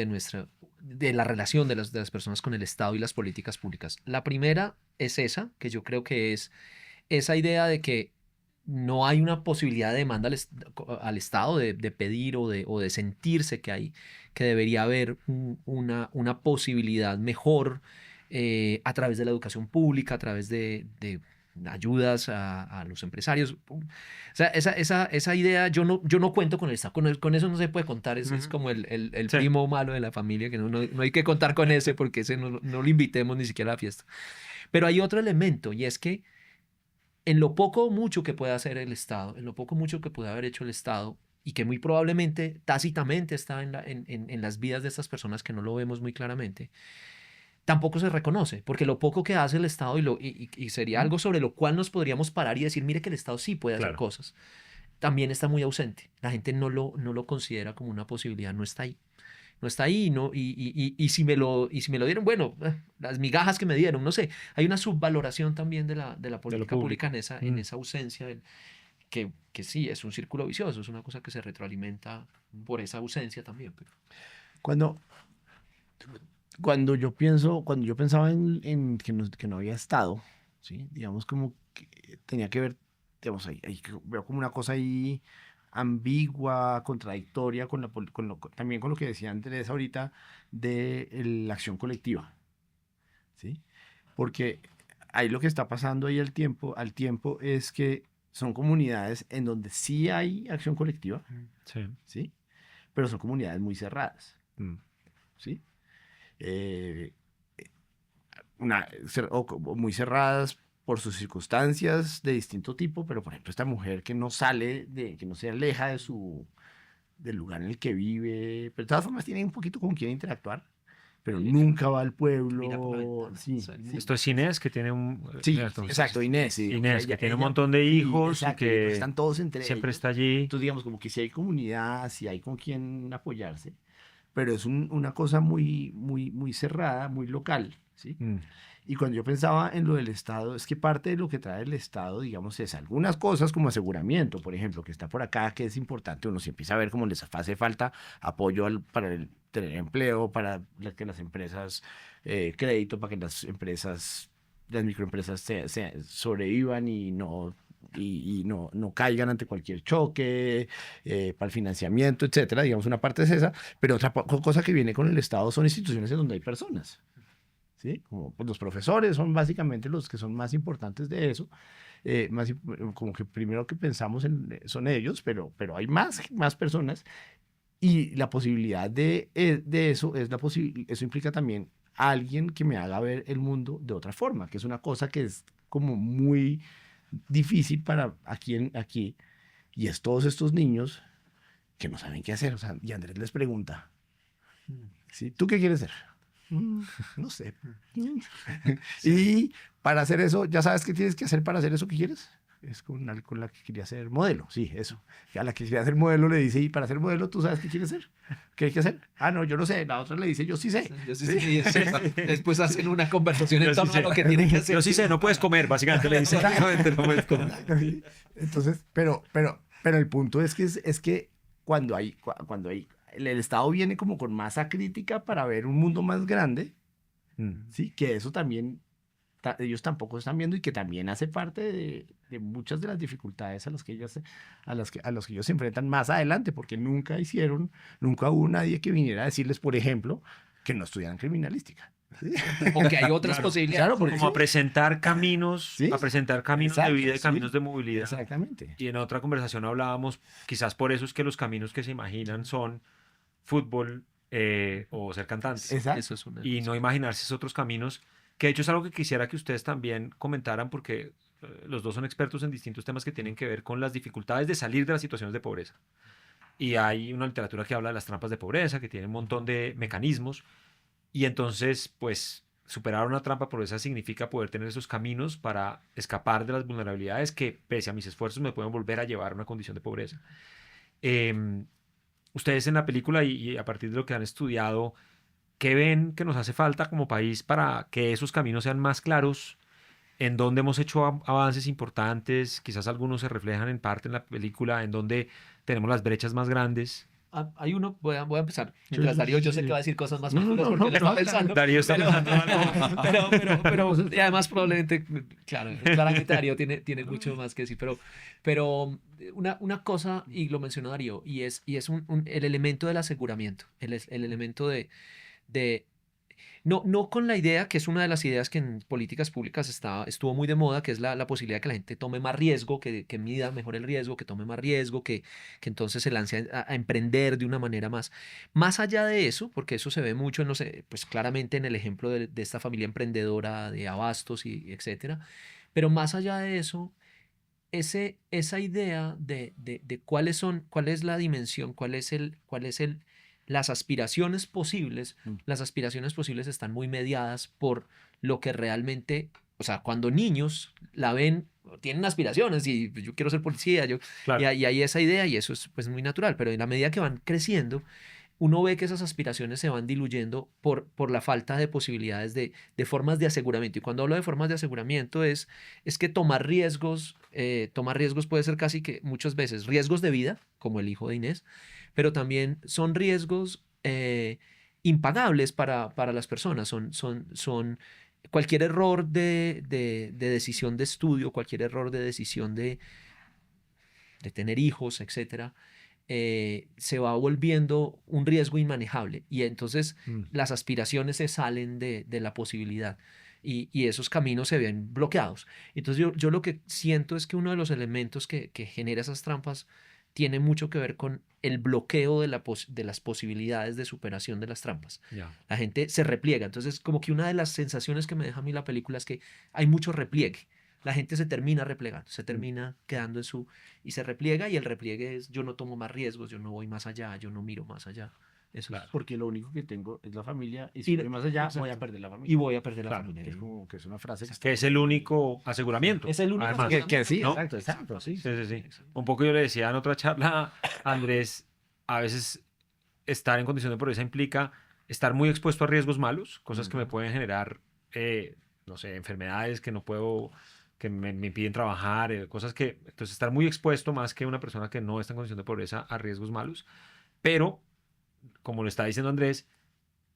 de la relación de las personas con el Estado y las políticas públicas. La primera es esa, que yo creo que es esa idea de que no hay una posibilidad de demanda al Estado de pedir o de sentirse que debería haber una posibilidad mejor a través de la educación pública, a través de ayudas a los empresarios. O sea, esa idea, yo no cuento con el Estado, con eso no se puede contar, ese es como el Sí. primo malo de la familia, que no hay que contar con ese porque ese no lo invitemos ni siquiera a la fiesta. Pero hay otro elemento y es que en lo poco o mucho que pueda hacer el Estado, en lo poco o mucho que pueda haber hecho el Estado, y que muy probablemente tácitamente está en las vidas de estas personas que no lo vemos muy claramente, tampoco se reconoce, porque lo poco que hace el Estado y sería algo sobre lo cual nos podríamos parar y decir, mire que el Estado sí puede hacer Claro. cosas, también está muy ausente. La gente no lo considera como una posibilidad, no está ahí. No está ahí, no, y si me lo dieron, bueno, las migajas que me dieron, no sé, hay una subvaloración también de la política pública público. en esa ausencia, que sí, es un círculo vicioso, es una cosa que se retroalimenta por esa ausencia también. Pero... Cuando yo pensaba en que no había Estado, ¿sí? Digamos como que tenía que ver, digamos, veo como una cosa ahí ambigua, contradictoria también con lo que decía Andrés ahorita de la acción colectiva, ¿sí? Porque ahí lo que está pasando ahí al tiempo es que son comunidades en donde sí hay acción colectiva, Sí. ¿sí? Pero son comunidades muy cerradas, Mm. ¿sí? O muy cerradas por sus circunstancias de distinto tipo, pero por ejemplo esta mujer que no que no se aleja del lugar en el que vive, pero de todas formas tiene un poquito con quien interactuar, pero nunca va al pueblo. Mira por la ventana, Sí, o sea, el sí. mundo. Esto es Inés, que tiene Sí, cierto. exacto, Inés. Sí, Inés, que tiene un montón de sí, hijos y exacto, que pues están todos entre siempre ellos. está allí. Entonces, digamos, como que si hay comunidad, si hay con quien apoyarse, pero es una cosa muy cerrada, muy local, ¿sí? Mm. Y cuando yo pensaba en lo del Estado, es que parte de lo que trae el Estado, digamos, es algunas cosas como aseguramiento, por ejemplo, que está por acá, que es importante, uno se empieza a ver cómo les hace falta apoyo para tener empleo, para que las empresas, crédito, para que las microempresas sobrevivan y no caigan ante cualquier choque, para el financiamiento, etcétera. Digamos, una parte es esa, pero otra cosa que viene con el Estado son instituciones en donde hay personas. ¿Sí? Como pues, los profesores son básicamente los que son más importantes de eso, como que primero que pensamos son ellos, pero hay más personas y la posibilidad de eso eso implica también a alguien que me haga ver el mundo de otra forma, que es una cosa que es como muy difícil para aquí y es todos estos niños que no saben qué hacer, o sea, y Andrés les pregunta, ¿sí? ¿Tú qué quieres ser? No sé. Y para hacer eso, ¿ya sabes qué tienes que hacer para hacer eso que quieres? Es con la que quería ser modelo, sí, eso. Y a la que quería ser modelo le dice, y para ser modelo, ¿tú sabes qué quieres ser? ¿Qué hay que hacer? Ah, no, yo no sé. La otra le dice, yo sí sé. Yo sí sé, y después hacen una conversación en Yo sí torno a sé. lo que tienen que hacer. Yo sí sé, no puedes comer, básicamente le dice. Exactamente, no puedes comer. Entonces, pero el punto es que cuando el Estado viene como con masa crítica para ver un mundo más grande, Mm. sí, que eso también ellos tampoco están viendo y que también hace parte de muchas de las dificultades a las que ellos se enfrentan más adelante, porque nunca hubo nadie que viniera a decirles, por ejemplo, que no estudiaran criminalística. ¿Sí? O que hay otras posibilidades. Claro, porque Como a sí. presentar caminos, Sí. a presentar caminos Exacto, de vida y sí. caminos de movilidad. Exactamente. Y en otra conversación hablábamos, quizás por eso es que los caminos que se imaginan son fútbol o ser cantantes. Exacto. Eso es una Y cosa. no imaginarse esos otros caminos, que de hecho es algo que quisiera que ustedes también comentaran, porque los dos son expertos en distintos temas que tienen que ver con las dificultades de salir de las situaciones de pobreza. Y hay una literatura que habla de las trampas de pobreza, que tiene un montón de mecanismos, y entonces, pues, superar una trampa de pobreza significa poder tener esos caminos para escapar de las vulnerabilidades que, pese a mis esfuerzos, me pueden volver a llevar a una condición de pobreza. Ustedes en la película y a partir de lo que han estudiado, ¿qué ven que nos hace falta como país para que esos caminos sean más claros? ¿En dónde hemos hecho avances importantes? Quizás algunos se reflejan en parte en la película, en donde tenemos las brechas más grandes. hay uno, voy a empezar. Sí, Mientras sí, Darío, yo sí, sé sí. que va a decir cosas más No, profundas no, porque no, él está no, pensando. Darío está pensando algo. Pero y además probablemente, claro, claramente Darío tiene mucho más que decir, pero una cosa, y lo mencionó Darío, y es el elemento del aseguramiento, el elemento de no con la idea, que es una de las ideas que en políticas públicas estuvo muy de moda, que es la posibilidad de que la gente tome más riesgo, que mida mejor el riesgo, que tome más riesgo, que entonces se lance a emprender de una manera más allá de eso, porque eso se ve mucho, no sé, pues claramente en el ejemplo de esta familia emprendedora de Abastos y etcétera, pero más allá de eso, esa idea de cuál es la dimensión, las aspiraciones posibles, las aspiraciones posibles están muy mediadas por lo que realmente, o sea, cuando niños la ven, tienen aspiraciones y yo quiero ser policía, Claro. y hay esa idea y eso es pues muy natural, pero en la medida que van creciendo, uno ve que esas aspiraciones se van diluyendo por la falta de posibilidades de formas de aseguramiento. Y cuando hablo de formas de aseguramiento es que tomar riesgos puede ser casi que muchas veces riesgos de vida, como el hijo de Inés, pero también son riesgos impagables para las personas. Son cualquier error de decisión de estudio, cualquier error de decisión de tener hijos, etcétera, se va volviendo un riesgo inmanejable y entonces las aspiraciones se salen de la posibilidad y esos caminos se ven bloqueados. Entonces yo lo que siento es que uno de los elementos que genera esas trampas tiene mucho que ver con el bloqueo de las posibilidades de superación de las trampas. Ya. La gente se repliega. Entonces como que una de las sensaciones que me deja a mí la película es que hay mucho repliegue. La gente se termina replegando, se termina quedando y se repliega y el repliegue es yo no tomo más riesgos, yo no voy más allá, yo no miro más allá. Eso Claro. es. Porque lo único que tengo es la familia y si voy más allá voy a perder la familia. Y voy a perder la Claro, familia. Que es como que es una frase Que es el único aseguramiento. Es el único Además. aseguramiento. sí, ¿no? exacto, sí. Sí, sí, sí. Un poco yo le decía en otra charla a Andrés, a veces estar en condición de pobreza implica estar muy expuesto a riesgos malos, cosas que me pueden generar, no sé, enfermedades que no puedo, que me impiden trabajar, cosas que, entonces estar muy expuesto más que una persona que no está en condición de pobreza a riesgos malos, pero, como lo está diciendo Andrés,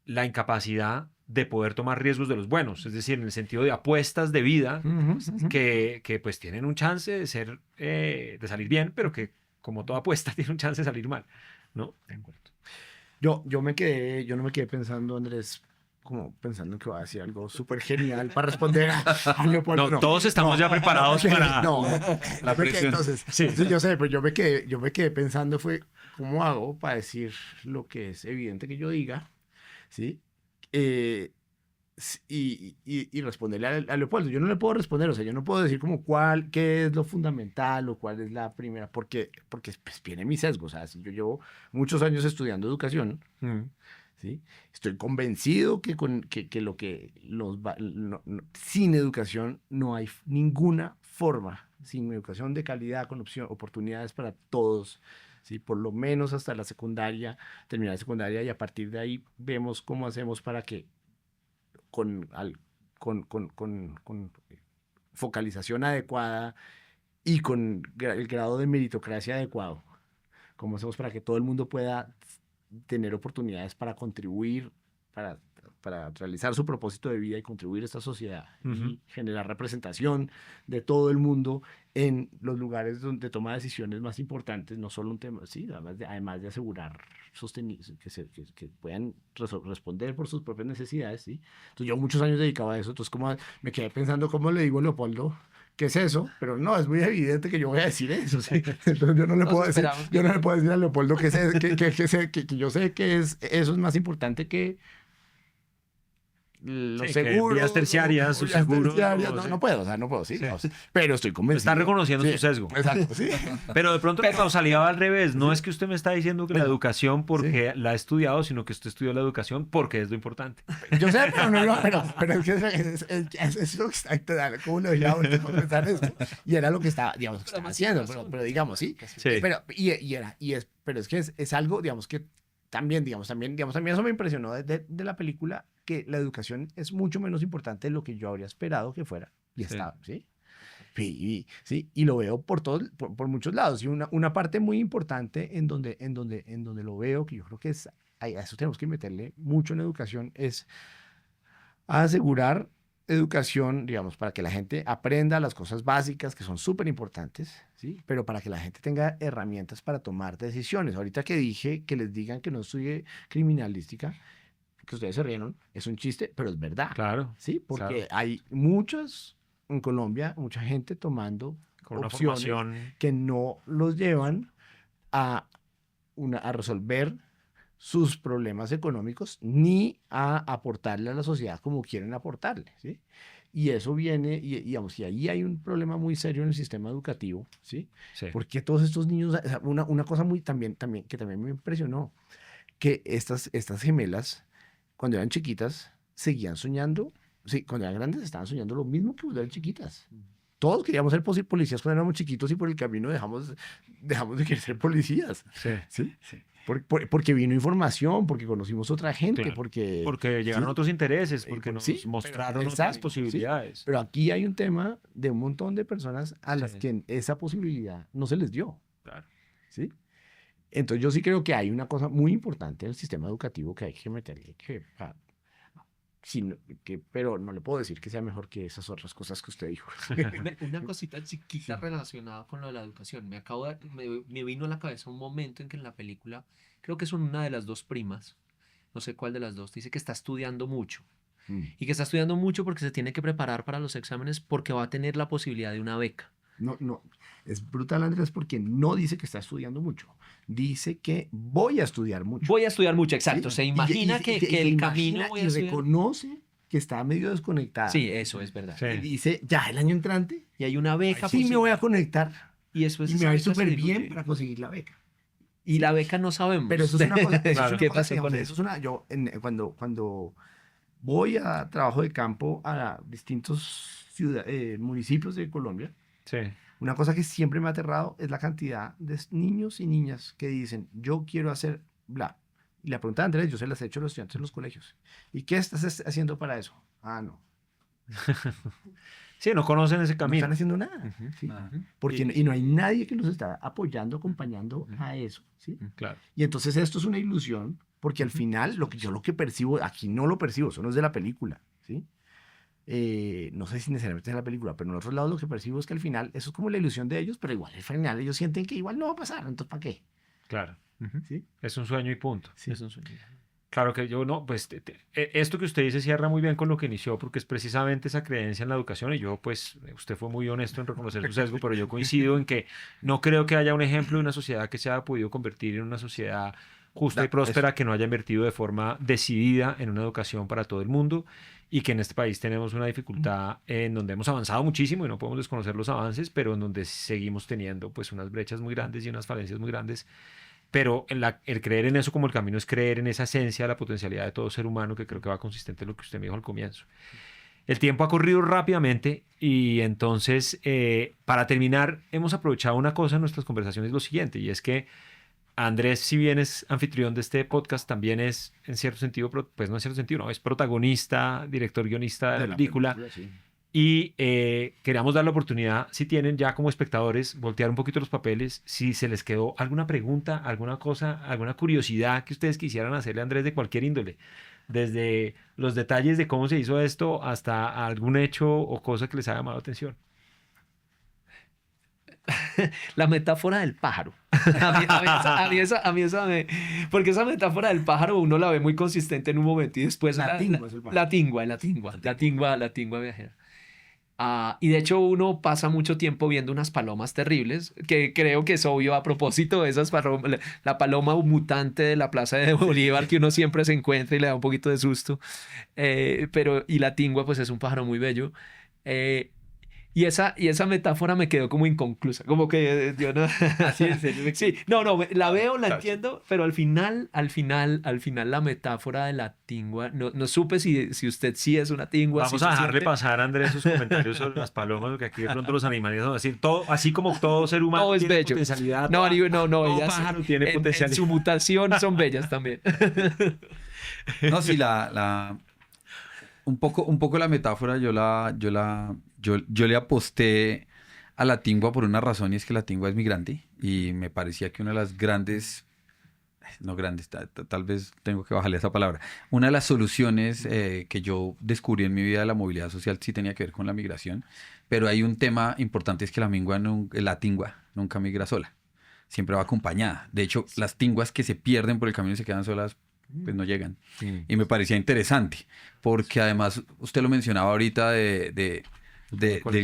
la incapacidad de poder tomar riesgos de los buenos, es decir, en el sentido de apuestas de vida que pues tienen un chance de ser, de salir bien, pero que como toda apuesta tiene un chance de salir mal, ¿no? De acuerdo. Yo no me quedé pensando, Andrés, como pensando en que va a decir algo súper genial para responder a Leopoldo. No, todos estamos ya preparados para... No, La presión. entonces, Sí. yo sé, pero yo me quedé pensando fue, ¿cómo hago para decir lo que es evidente que yo diga? ¿Sí? Y responderle a Leopoldo. Yo no le puedo responder, o sea, yo no puedo decir como qué es lo fundamental o cuál es la primera, porque pues viene mi sesgo, o sea, si yo llevo muchos años estudiando educación, ¿sí? Estoy convencido que sin educación no hay ninguna forma, sin educación de calidad, con oportunidades para todos, ¿sí? Por lo menos hasta la secundaria, terminar la secundaria y a partir de ahí vemos cómo hacemos para que con focalización adecuada y con el grado de meritocracia adecuado, cómo hacemos para que todo el mundo pueda tener oportunidades para contribuir, para realizar su propósito de vida y contribuir a esta sociedad y generar representación de todo el mundo en los lugares donde toma decisiones más importantes, no solo un tema, sí, además de asegurar que puedan responder por sus propias necesidades, ¿sí? Entonces yo muchos años dedicaba a eso, entonces como me quedé pensando cómo le digo a Leopoldo, ¿qué es eso? Pero no, es muy evidente que yo voy a decir eso, ¿sí? Entonces yo no le puedo decir a Leopoldo que yo sé que eso es más importante que los Sí, que seguros. vías terciarias, sus vías seguros, terciarias, no, sí. no puedo, sí. Sí. No, sí. Pero estoy convencido. Está reconociendo Sí, su sesgo. Exacto, sí. Pero de pronto la causalidad va al revés. No es que usted me está diciendo que la educación porque la ha estudiado, sino que usted estudió la educación porque es lo importante. Yo sé, pero es que es lo que está, ¿cómo lo decía ahorita por pensar esto? Y era lo que estaba, digamos, que estaba haciendo, pero digamos, sí. Sí. Pero es que es algo, digamos, que también eso me impresionó de la película, que la educación es mucho menos importante de lo que yo habría esperado que fuera. Y Sí. está, ¿sí? ¿sí? Y lo veo por muchos lados. Y una parte muy importante en donde lo veo, que yo creo que a eso tenemos que meterle mucho en educación, es a asegurar educación, digamos, para que la gente aprenda las cosas básicas que son súper importantes, ¿sí? Pero para que la gente tenga herramientas para tomar decisiones. Ahorita que dije que les digan que no estudie criminalística, que ustedes se rieron, es un chiste, pero es verdad. Claro. Sí, porque claro. hay en Colombia, mucha gente tomando Con una opciones formación. que no los llevan a resolver sus problemas económicos ni a aportarle a la sociedad como quieren aportarle, ¿sí? Y eso viene, digamos, y ahí hay un problema muy serio en el sistema educativo, ¿sí? Sí. Porque todos estos niños, o sea, una cosa muy que también me impresionó, que estas gemelas, cuando eran chiquitas, seguían soñando, sí, cuando eran grandes estaban soñando lo mismo que cuando eran chiquitas. Todos queríamos ser policías cuando éramos chiquitos y por el camino dejamos de querer ser policías. Sí. ¿Sí? Sí. Porque vino información, porque conocimos otra gente, Claro. porque Llegaron ¿sí? otros intereses, porque nos Sí, mostraron otras exacto, posibilidades. sí. Pero aquí hay un tema de un montón de personas a las Sí. que esa posibilidad no se les dio. Claro. ¿Sí? Entonces yo sí creo que hay una cosa muy importante en el sistema educativo que hay que meterle, pero no le puedo decir que sea mejor que esas otras cosas que usted dijo. Una cosita chiquita relacionada con lo de la educación. Me vino a la cabeza un momento en que en la película, creo que son una de las dos primas, no sé cuál de las dos, dice que está estudiando mucho. Y que está estudiando mucho porque se tiene que preparar para los exámenes porque va a tener la posibilidad de una beca. No, es brutal, Andrés, porque no dice que está estudiando mucho. Dice que voy a estudiar mucho. Voy a estudiar mucho, exacto. ¿Sí? Se imagina que el camino voy a estudiar. Reconoce que está medio desconectada. Sí, eso es verdad. Sí. Y dice, ya, el año entrante, Y hay una beca. sí me voy a conectar. Y eso es Y me va a ir esa beca se súper bien diluye. para conseguir la beca. Y la beca no sabemos. Pero eso es una cosa. Eso es una ¿Qué cosa, pasó digamos, con eso eso? es cuando voy a trabajo de campo a distintos municipios de Colombia, Sí. una cosa que siempre me ha aterrado es la cantidad de niños y niñas que dicen, yo quiero hacer bla. Y la pregunta de Andrés, yo se las he hecho a los estudiantes en los colegios. ¿Y qué estás haciendo para eso? Ah, no. Sí, no conocen ese No camino. están haciendo nada. ¿sí? Nada. Y no hay nadie que los está apoyando, acompañando a eso. ¿sí? Claro. Y entonces esto es una ilusión, porque al final lo que percibo, aquí no lo percibo, eso no es de la película. ¿sí? No sé si necesariamente es de la película, pero en otros lados lo que percibo es que al final eso es como la ilusión de ellos, pero igual al final ellos sienten que igual no va a pasar, entonces ¿para qué? Claro. ¿Sí? Es un sueño y punto. Sí. Es un sueño. Claro que yo no, pues esto que usted dice cierra muy bien con lo que inició, porque es precisamente esa creencia en la educación y yo, pues, usted fue muy honesto en reconocer su sesgo, pero yo coincido en que no creo que haya un ejemplo de una sociedad que se haya podido convertir en una sociedad justa y próspera que no haya invertido de forma decidida en una educación para todo el mundo y que en este país tenemos una dificultad en donde hemos avanzado muchísimo y no podemos desconocer los avances, pero en donde seguimos teniendo pues unas brechas muy grandes y unas falencias muy grandes. Pero el creer en eso como el camino es creer en esa esencia de la potencialidad de todo ser humano que creo que va consistente en lo que usted me dijo al comienzo. El tiempo ha corrido rápidamente y entonces, para terminar, hemos aprovechado una cosa en nuestras conversaciones, lo siguiente, y es que Andrés, si bien es anfitrión de este podcast, también es, en cierto sentido, pues no en cierto sentido, no, es protagonista, director, guionista de la película. Sí. Y queríamos dar la oportunidad, si tienen ya como espectadores, voltear un poquito los papeles, si se les quedó alguna pregunta, alguna cosa, alguna curiosidad que ustedes quisieran hacerle a Andrés de cualquier índole, desde los detalles de cómo se hizo esto hasta algún hecho o cosa que les haya llamado la atención. La metáfora del pájaro. A mí esa porque esa metáfora del pájaro uno la ve muy consistente en un momento y después La tingua es el pájaro. la tingua viajera. Y de hecho uno pasa mucho tiempo viendo unas palomas terribles, que creo que es obvio a propósito de esas palomas, la paloma mutante de la Plaza de Bolívar que uno siempre se encuentra y le da un poquito de susto. Y la tingua pues es un pájaro muy bello. Y esa metáfora me quedó como inconclusa, como que yo no... Así en serio. Sí, no, la veo, la entiendo, pero al final la metáfora de la tingua, no supe si usted sí es una tingua. Vamos si a se dejarle siente- pasar a Andrés sus comentarios sobre las palomas, porque aquí de pronto los animales van a decir, todo, así como todo ser humano Todo es tiene bello. potencialidad, No, todo ellas pájaro tiene en potencialidad. su mutación son bellas también. No, sí, un poco la metáfora yo le aposté a la Tingua por una razón, y es que la Tingua es migrante y me parecía que una de las grandes, no grandes, tal vez tengo que bajarle esa palabra, una de las soluciones que yo descubrí en mi vida de la movilidad social sí tenía que ver con la migración, pero hay un tema importante, es que la Tingua nunca migra sola, siempre va acompañada. De hecho, las tinguas que se pierden por el camino y se quedan solas, pues no llegan. Y me parecía interesante, porque además usted lo mencionaba ahorita del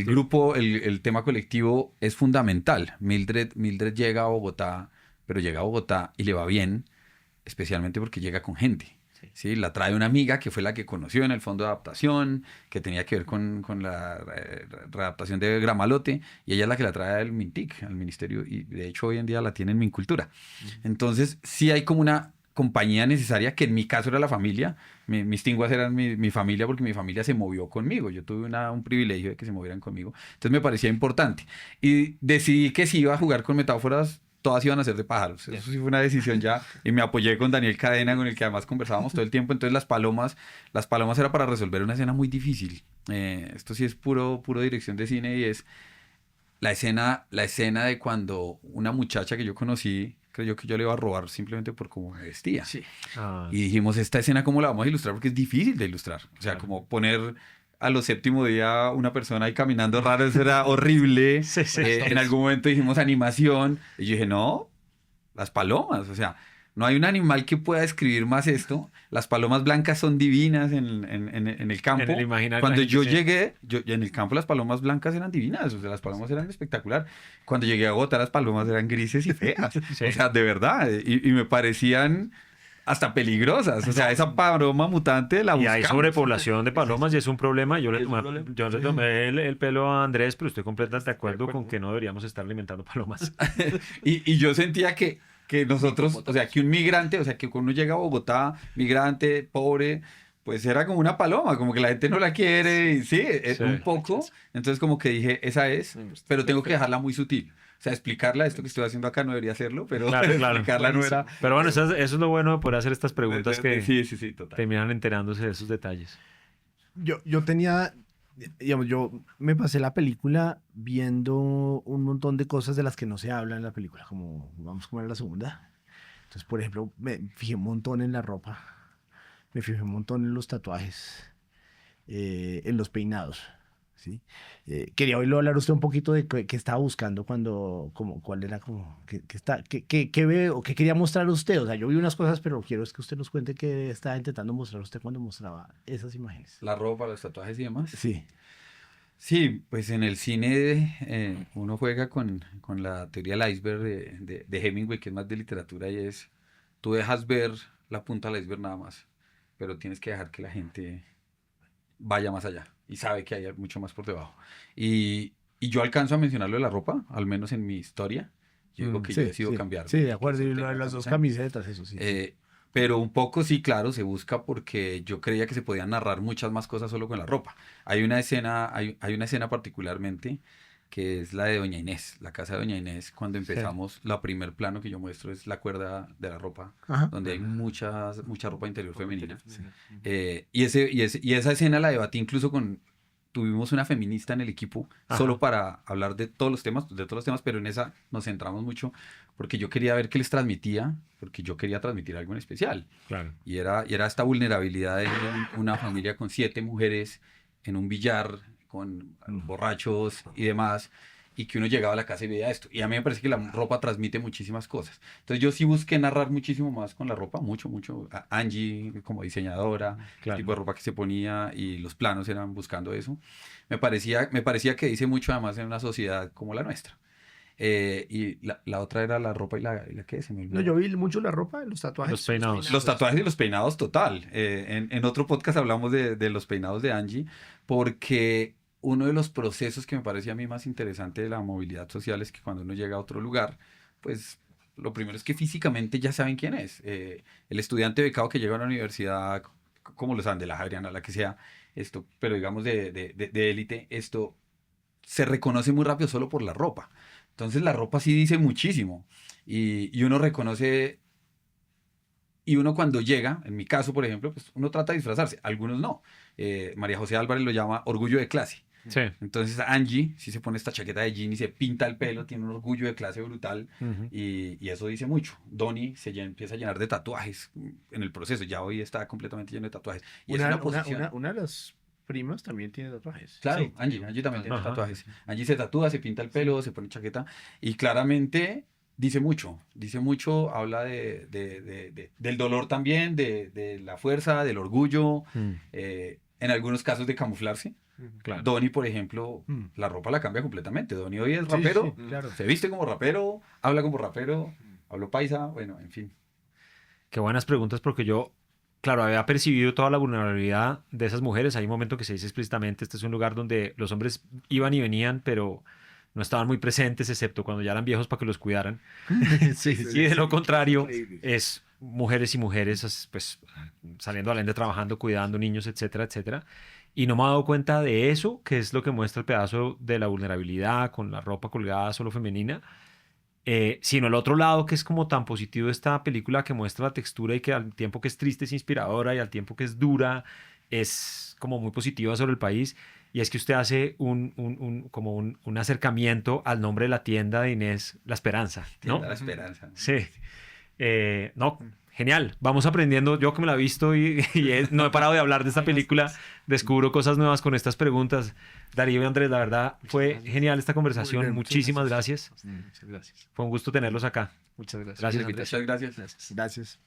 grupo, el tema colectivo es fundamental. Mildred llega a Bogotá, pero llega a Bogotá y le va bien, especialmente porque llega con gente. ¿Sí? La trae una amiga que fue la que conoció en el fondo de adaptación, que tenía que ver con la readaptación de Gramalote, y ella es la que la trae al MINTIC, al ministerio, y de hecho hoy en día la tiene en Mincultura. Entonces sí hay como una compañía necesaria, que en mi caso era la familia. Mis tinguas eran mi familia, porque mi familia se movió conmigo. Yo tuve un privilegio de que se movieran conmigo. Entonces me parecía importante. Y decidí que si iba a jugar con metáforas, todas iban a ser de pájaros. Eso sí fue una decisión ya. Y me apoyé con Daniel Cadena, con el que además conversábamos todo el tiempo. Entonces las palomas era para resolver una escena muy difícil. Esto sí es puro dirección de cine, y es la escena de cuando una muchacha que yo conocí creyó que yo le iba a robar simplemente por cómo me vestía. Sí. Y dijimos, esta escena, ¿cómo la vamos a ilustrar? Porque es difícil de ilustrar. O sea, como poner a los séptimo día una persona ahí caminando raro, eso era horrible. En algún momento dijimos animación. Y yo dije, no, las palomas. O sea, no hay un animal que pueda describir más esto. Las palomas blancas son divinas en el campo. En el imaginario, Cuando yo sí. llegué, en el campo las palomas blancas eran divinas. O sea, las palomas eran espectacular. Cuando llegué a Bogotá, las palomas eran grises y feas. Sí. O sea, de verdad. Y me parecían hasta peligrosas. O sea, esa paloma mutante la Y buscamos. hay sobrepoblación de palomas y es un problema. Yo le tomé el pelo a Andrés, pero estoy completamente de acuerdo con que no deberíamos estar alimentando palomas. Y yo sentía que nosotros, o sea, que un migrante, o sea, que cuando uno llega a Bogotá, migrante, pobre, pues era como una paloma, como que la gente no la quiere, y sí, un poco. Entonces como que dije, esa es, pero tengo que dejarla muy sutil. O sea, explicarla, esto que estoy haciendo acá no debería hacerlo, pero Claro. explicarla no era... Pero bueno, eso es lo bueno de poder hacer estas preguntas que Sí, total. terminan enterándose de esos detalles. Yo tenía, digamos, yo me pasé la película viendo un montón de cosas de las que no se habla en la película, como vamos como en la segunda. Entonces, por ejemplo, me fijé un montón en la ropa, me fijé un montón en los tatuajes, en los peinados. ¿Sí? Quería oírlo hablar usted un poquito de qué estaba buscando cuál era como, qué ve o qué quería mostrar usted. O sea, yo vi unas cosas, pero quiero es que usted nos cuente qué estaba intentando mostrar usted cuando mostraba esas imágenes. La ropa, los tatuajes y demás. Sí. Sí, pues en el cine uno juega con la teoría del iceberg de Hemingway, que es más de literatura, y es, tú dejas ver la punta del iceberg nada más, pero tienes que dejar que la gente vaya más allá y sabe que hay mucho más por debajo. Y yo alcanzo a mencionarlo de la ropa, al menos en mi historia. Yo digo que yo decido cambiar. Sí, de acuerdo, y Eso lo de tenga las dos camiseta. camisetas, eso sí. Pero un poco sí, claro, se busca porque yo creía que se podían narrar muchas más cosas solo con la ropa. Hay una escena particularmente que es la de Doña Inés, la casa de Doña Inés. Cuando empezamos, la primer plano que yo muestro es la cuerda de la ropa, Ajá. donde hay mucha ropa interior femenina. Y esa escena la debatí incluso tuvimos una feminista en el equipo, solo para hablar de todos los temas, pero en esa nos centramos mucho porque yo quería ver qué les transmitía, porque yo quería transmitir algo en especial. Claro. Y era esta vulnerabilidad de una familia con 7 mujeres en un billar, con borrachos y demás, y que uno llegaba a la casa y veía esto. Y a mí me parece que la ropa transmite muchísimas cosas. Entonces yo sí busqué narrar muchísimo más con la ropa, mucho. A Angie como diseñadora, Claro. el tipo de ropa que se ponía y los planos eran buscando eso. Me parecía que dice mucho además en una sociedad como la nuestra. Y la otra era la ropa y la ¿qué? Se me olvidó. No, yo vi mucho la ropa, los tatuajes. Los peinados. Los tatuajes y los peinados, total. En otro podcast hablamos de los peinados de Angie, porque uno de los procesos que me parece a mí más interesante de la movilidad social es que cuando uno llega a otro lugar, pues lo primero es que físicamente ya saben quién es. El estudiante becado que llega a una universidad, como lo saben, de la Javeriana, la que sea, pero digamos de élite, esto se reconoce muy rápido solo por la ropa. Entonces la ropa sí dice muchísimo y uno reconoce, y uno cuando llega, en mi caso por ejemplo, pues uno trata de disfrazarse, algunos no. María José Álvarez lo llama orgullo de clase. Sí. Entonces Angie sí se pone esta chaqueta de jean y se pinta el pelo, tiene un orgullo de clase brutal Ujú. y eso dice mucho. Donnie empieza a llenar de tatuajes en el proceso, ya hoy está completamente lleno de tatuajes. Y es una posición... una de las primas también tiene tatuajes. Claro, Sí. Angie también tiene Ajá. tatuajes. Angie se tatúa, se pinta el pelo, se pone chaqueta y claramente dice mucho, habla del dolor también, de la fuerza, del orgullo, en algunos casos de camuflarse. Claro. Donnie, por ejemplo, Mm. la ropa la cambia completamente. Donnie hoy es Sí, rapero, sí, claro. se viste como rapero, habla como rapero, hablo paisa, bueno, en fin. Qué buenas preguntas porque yo, claro, había percibido toda la vulnerabilidad de esas mujeres. Hay un momento que se dice explícitamente, este es un lugar donde los hombres iban y venían, pero no estaban muy presentes, excepto cuando ya eran viejos para que los cuidaran. Y de lo contrario, es mujeres y mujeres, pues, saliendo adelante, trabajando, cuidando niños, etcétera, etcétera. Y no me he dado cuenta de eso, que es lo que muestra el pedazo de la vulnerabilidad con la ropa colgada solo femenina. Sino el otro lado que es como tan positivo de esta película que muestra la textura y que al tiempo que es triste es inspiradora y al tiempo que es dura es como muy positiva sobre el país y es que usted hace un acercamiento al nombre de la tienda de Inés, La Esperanza, ¿no? Tienda La Esperanza. Sí. No, genial. Vamos aprendiendo. Yo que me la he visto no he parado de hablar de esta película, descubro cosas nuevas con estas preguntas. Darío y Andrés, la verdad, fue genial esta conversación. Muy bien, muchas Muchísimas gracias. Muchas gracias. Fue un gusto tenerlos acá. Muchas gracias. Gracias, Muchas gracias. Gracias.